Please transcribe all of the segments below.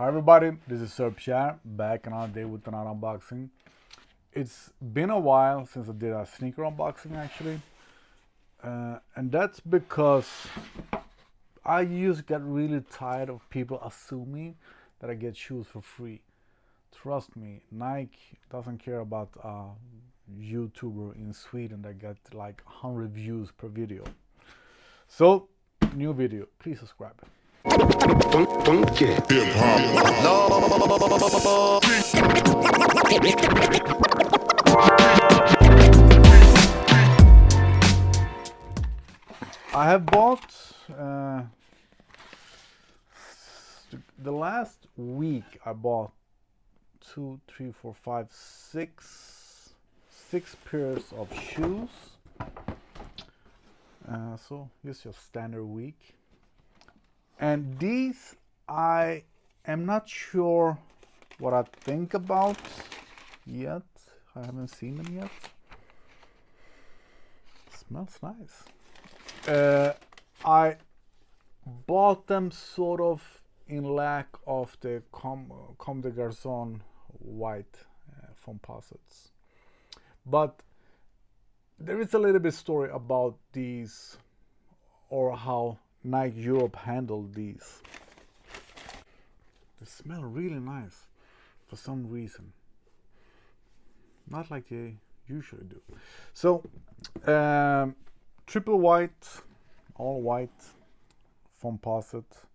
Hi everybody, this is Sir Pierre, back another day with another unboxing. It's been a while since I did a sneaker unboxing actually. And that's because I used to get really tired of people assuming that I get shoes for free. Trust me, Nike doesn't care about a YouTuber in Sweden that got like 100 views per video. So, new video, please subscribe. I have bought the last week I bought 2, 3, 4, 5, 6 pairs of shoes. So it's your standard week. And these I am not sure what I think about yet. I haven't seen them yet. Smells nice. I bought them sort of in lack of the Comme des Garçons white Foamposites. But there is a little bit story about these, or how Nike Europe handled these. They smell really nice for some reason. Not like they usually do. So, triple white, all white, Foamposite.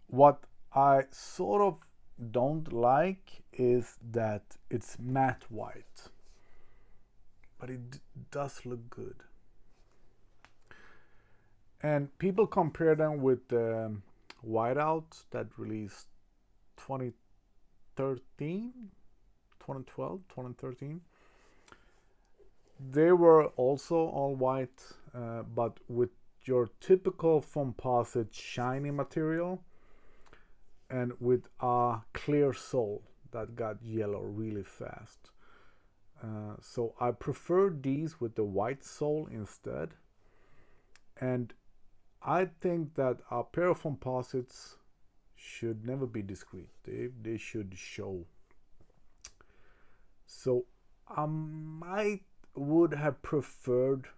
What I sort of don't like is that it's matte white, but it does look good. And people compare them with the Whiteout that released 2013, 2012, 2013. They were also all white, but with your typical Foamposite shiny material and with a clear sole that got yellow really fast. So I prefer these with the white sole instead. And I think that a pair of Foamposites should never be discreet. They should show. So I would have preferred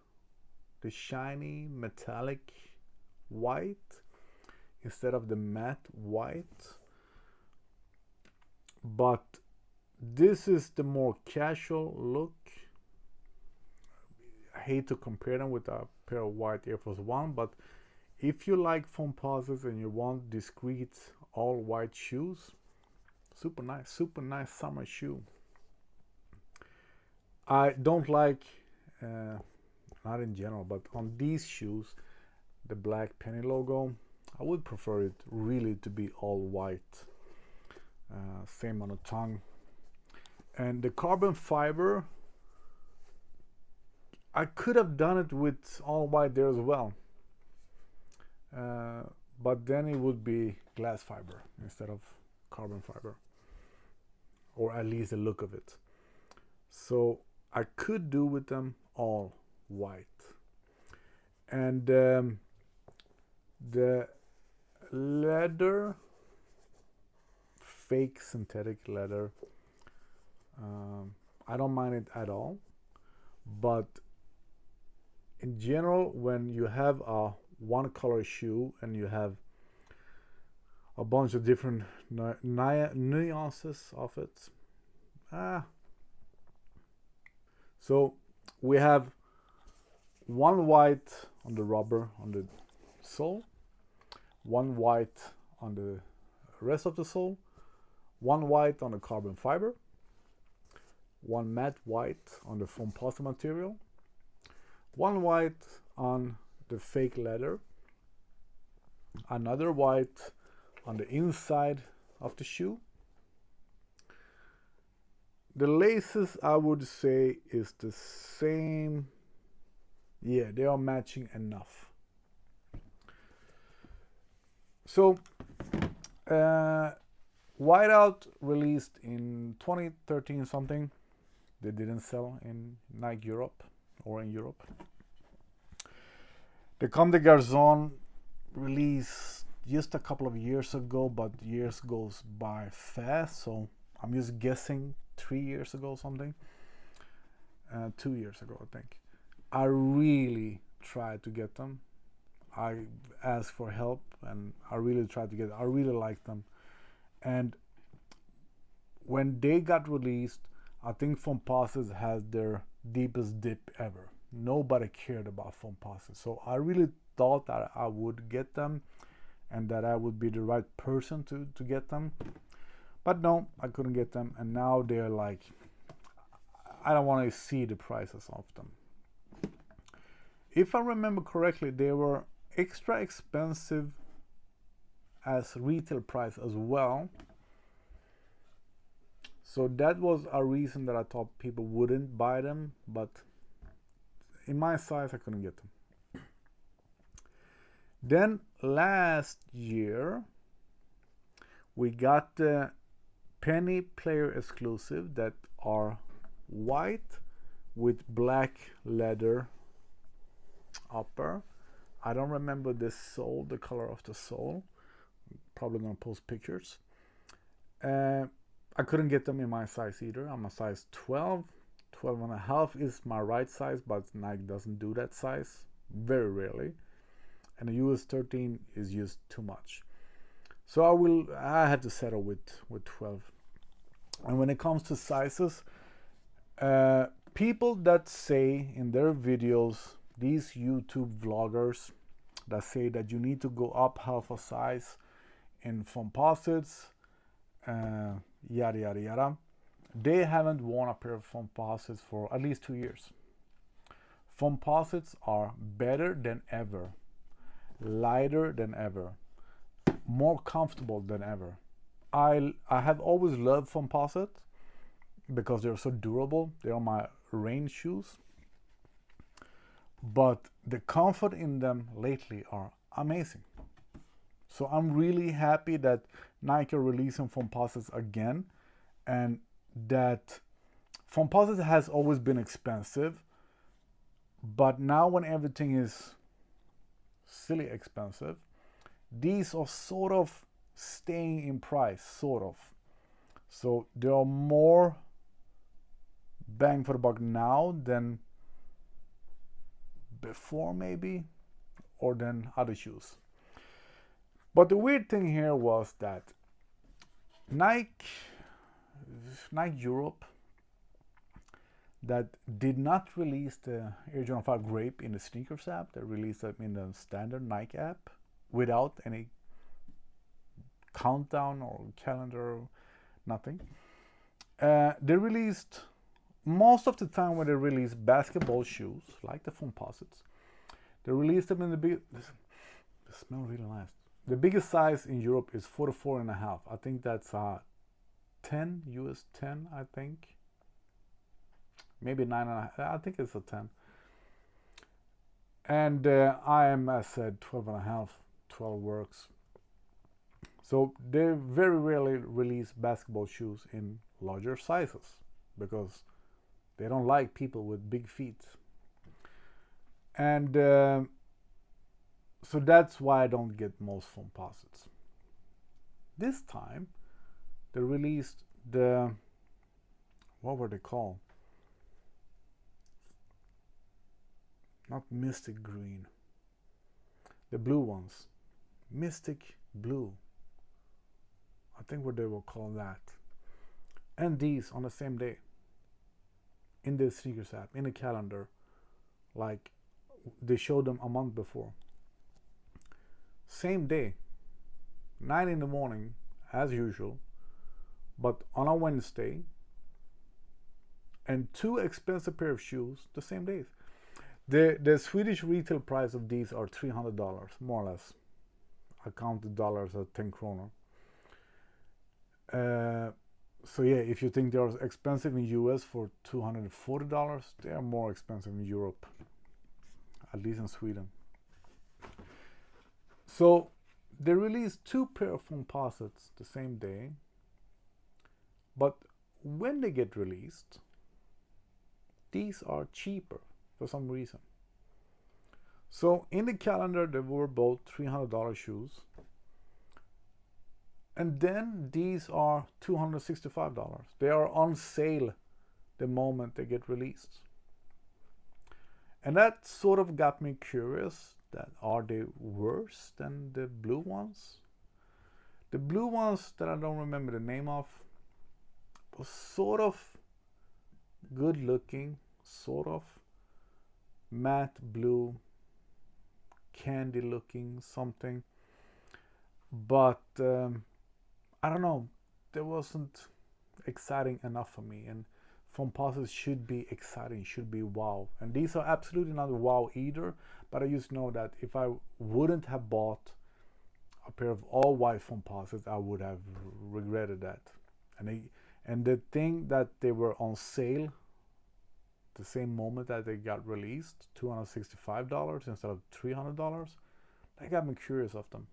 the shiny metallic white instead of the matte white. But this is the more casual look. I hate to compare them with a pair of white Air Force One, but if you like Foamposites and you want discreet all white shoes, super nice summer shoe. I don't like, not in general, but on these shoes, the black penny logo, I would prefer it really to be all white. Same on the tongue. And the carbon fiber, I could have done it with all white there as well. But then it would be glass fiber instead of carbon fiber. Or at least the look of it. So I could do with them all white. And the leather, fake synthetic leather, I don't mind it at all. But in general, when you have a one color shoe and you have a bunch of different nuances of it, so we have one white on the rubber on the sole, one white on the rest of the sole, one white on the carbon fiber, one matte white on the Foamposite material, one white on the fake leather, another white on the inside of the shoe. The laces, I would say, is the same. Yeah, they are matching enough. So, Whiteout released in 2013 something. They didn't sell in Nike Europe or in Europe. The Comme des Garçons released just a couple of years ago, but years goes by fast, so I'm just guessing 3 years ago something. 2 years ago, I think. I really tried to get them. I asked for help, and I really tried to get them. I really liked them. And when they got released, I think Foamposite had their deepest dip ever. Nobody cared about Foamposite. So I really thought that I would get them and that I would be the right person to get them. But no, I couldn't get them. And now they're like, I don't want to see the prices of them. If I remember correctly, they were extra expensive as retail price as well. So that was a reason that I thought people wouldn't buy them, but in my size I couldn't get them. Then last year we got the penny player exclusive that are white with black leather upper. I don't remember the sole, the color of the sole. Probably gonna post pictures. I couldn't get them in my size either. I'm a size 12. 12 and a half is my right size, but Nike doesn't do that size very rarely. And the US 13 is just too much. So I had to settle with 12. And when it comes to sizes, people that say in their videos, these YouTube vloggers that say that you need to go up half a size in Foamposites, yada yada yada, they haven't worn a pair of Foamposites for at least 2 years. Foamposites are better than ever, lighter than ever, more comfortable than ever. I have always loved Foamposite because they're so durable. They are my rain shoes. But the comfort in them lately are amazing. So I'm really happy that Nike are releasing Foamposites again, and that Foamposite has always been expensive, but now when everything is silly expensive, these are sort of staying in price, sort of. So there are more bang for the buck now than before maybe, or than other shoes. But the weird thing here was that Nike Europe that did not release the Air Jordan 5 Grape in the sneakers app. They released them in the standard Nike app without any countdown or calendar, nothing. They released, most of the time when they release basketball shoes, like the Foamposites, they released them in the big, they smell really nice. The biggest size in Europe is 44.5. I think that's 10, US 10, I think. Maybe 9.5. I think it's a 10. And I am, as said, 12.5. 12 works. So they very rarely release basketball shoes in larger sizes because they don't like people with big feet. And so that's why I don't get most Foamposites. This time, they released the, what were they called? Not Mystic Green. The blue ones. Mystic Blue. I think what they will call that. And these on the same day. In the sneakers app, in the calendar. Like they showed them a month before. Same day. 9 in the morning, as usual. But on a Wednesday. And 2 expensive pair of shoes the same days. The Swedish retail price of these are $300, more or less. I count the dollars at 10 kronor. So yeah, if you think they're expensive in US for $240, they are more expensive in Europe, at least in Sweden. So they released 2 pair of Foamposites the same day, but when they get released, these are cheaper for some reason. So in the calendar, they were both $300 shoes. And then these are $265. They are on sale the moment they get released. And that sort of got me curious, that are they worse than the blue ones? The blue ones that I don't remember the name of was sort of good looking, sort of matte blue, candy looking something. But I don't know, there wasn't exciting enough for me. And Foamposite should be exciting, should be wow. And these are absolutely not wow either, but I just know that if I wouldn't have bought a pair of all white Foamposites, I would have regretted that. And the thing that they were on sale the same moment that they got released, $265 instead of $300, that got me curious of them.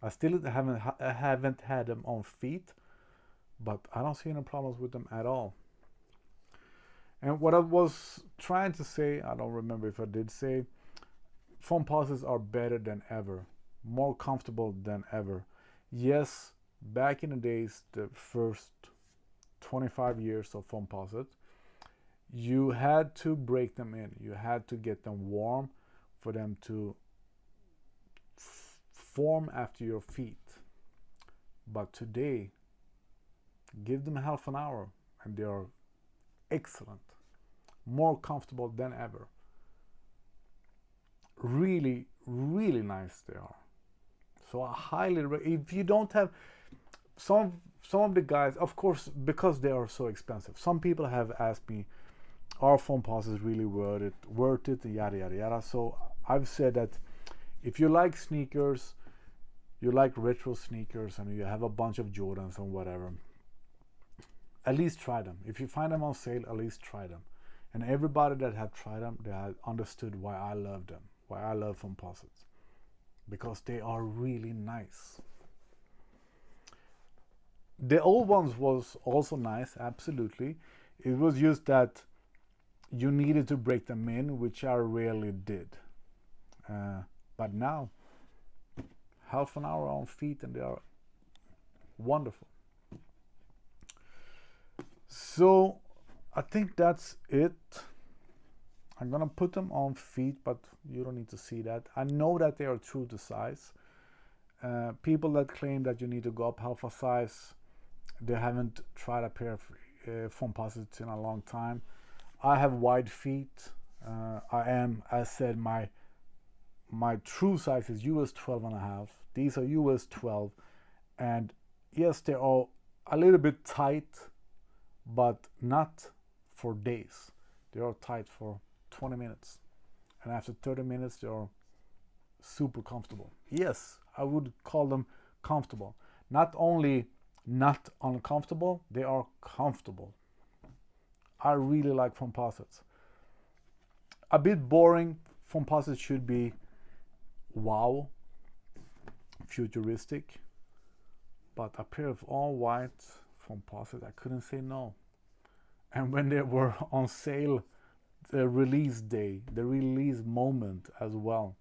I still haven't had them on feet, but I don't see any problems with them at all. And what I was trying to say, I don't remember if I did say, Foamposites are better than ever, more comfortable than ever. Yes, back in the days, the first 25 years of Foamposite, you had to break them in. You had to get them warm for them to form after your feet. But today, give them half an hour and they are excellent, more comfortable than ever. Really, really nice they are. So I highly, if you don't have some of the guys, of course, because they are so expensive, some people have asked me, are Foamposites really worth it, yada yada yada. So I've said that if you like sneakers, you like retro sneakers, and you have a bunch of Jordans and whatever, at least try them. If you find them on sale, at least try them. And everybody that have tried them, they have understood why I love them, why I love Foamposites, because they are really nice. The old ones was also nice, absolutely. It was just that you needed to break them in, which I rarely did. But now, half an hour on feet and they are wonderful. So I think that's it. I'm gonna put them on feet, but you don't need to see that. I know that they are true to size. People that claim that you need to go up half a size, they haven't tried a pair of Foamposites in a long time. I have wide feet. I am, as said, my true size is US 12 and a half. These are US 12, and yes, they are a little bit tight, but not for days. They are tight for 20 minutes, and after 30 minutes they are super comfortable. Yes, I would call them comfortable. Not only not uncomfortable, they are comfortable. I really like Foamposites. A bit boring. Foamposites should be wow, futuristic, but a pair of all white Foamposites, I couldn't say no. And when they were on sale, the release day, the release moment as well,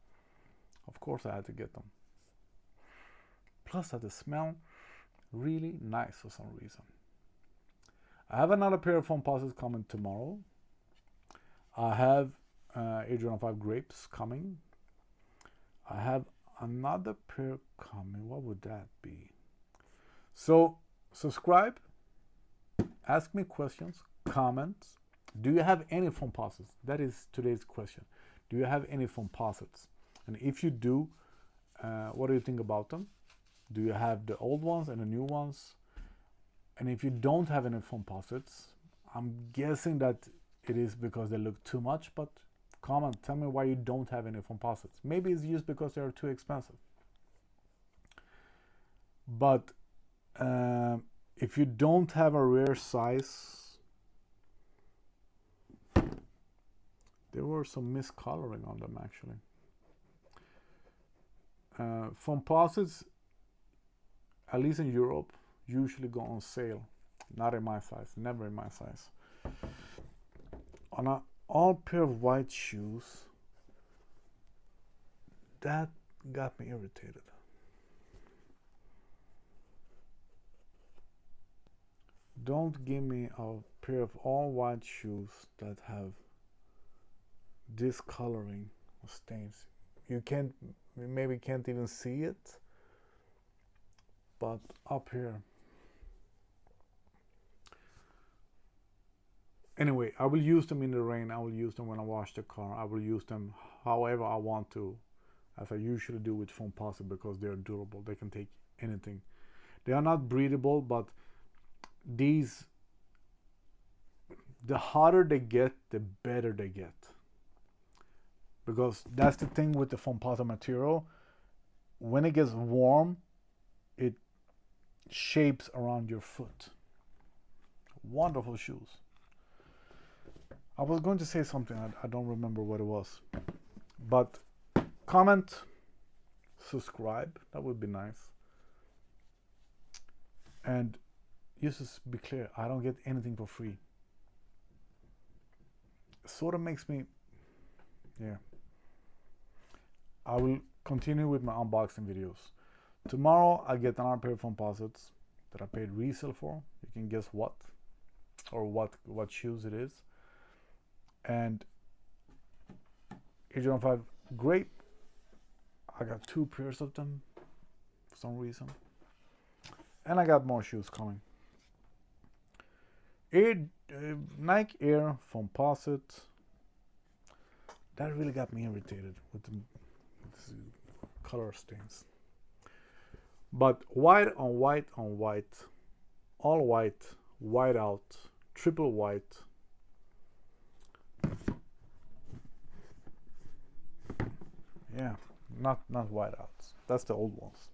of course I had to get them. Plus that the smell really nice for some reason. I have another pair of Foamposites coming tomorrow. I have Adrian 5 grapes coming. I have another pair coming. What would that be? So subscribe, ask me questions, comments. Do you have any Foamposites? That is today's question. Do you have any Foamposites? And if you do, what do you think about them? Do you have the old ones and the new ones? And if you don't have any Foamposites, I'm guessing that it is because they look too much, but comment, tell me why you don't have any Foamposites. Maybe it's just because they are too expensive. But if you don't have a rare size, there were some miscoloring on them actually. Foamposites, at least in Europe, usually go on sale. Not in my size, never in my size. On an all pair of white shoes, that got me irritated. Don't give me a pair of all white shoes that have discoloring stains. You maybe can't even see it, but up here. Anyway, I will use them in the rain. I will use them when I wash the car. I will use them however I want to, as I usually do with Foamposite, because they're durable. They can take anything. They are not breathable, but these, the hotter they get, the better they get. Because that's the thing with the Foamposite material. When it gets warm, it shapes around your foot. Wonderful shoes. I was going to say something, I don't remember what it was. But comment, subscribe, that would be nice. And just to be clear, I don't get anything for free. It sort of makes me, yeah. I will continue with my unboxing videos. Tomorrow I get another pair of Foamposites that I paid resale for. You can guess what, or what shoes it is. And Agent 5, great. I got 2 pairs of them for some reason. And I got more shoes coming. Nike Air Foamposite. That really got me irritated with the color stains. But white on white on white, all white, white out, triple white. Yeah, not white outs. That's the old ones.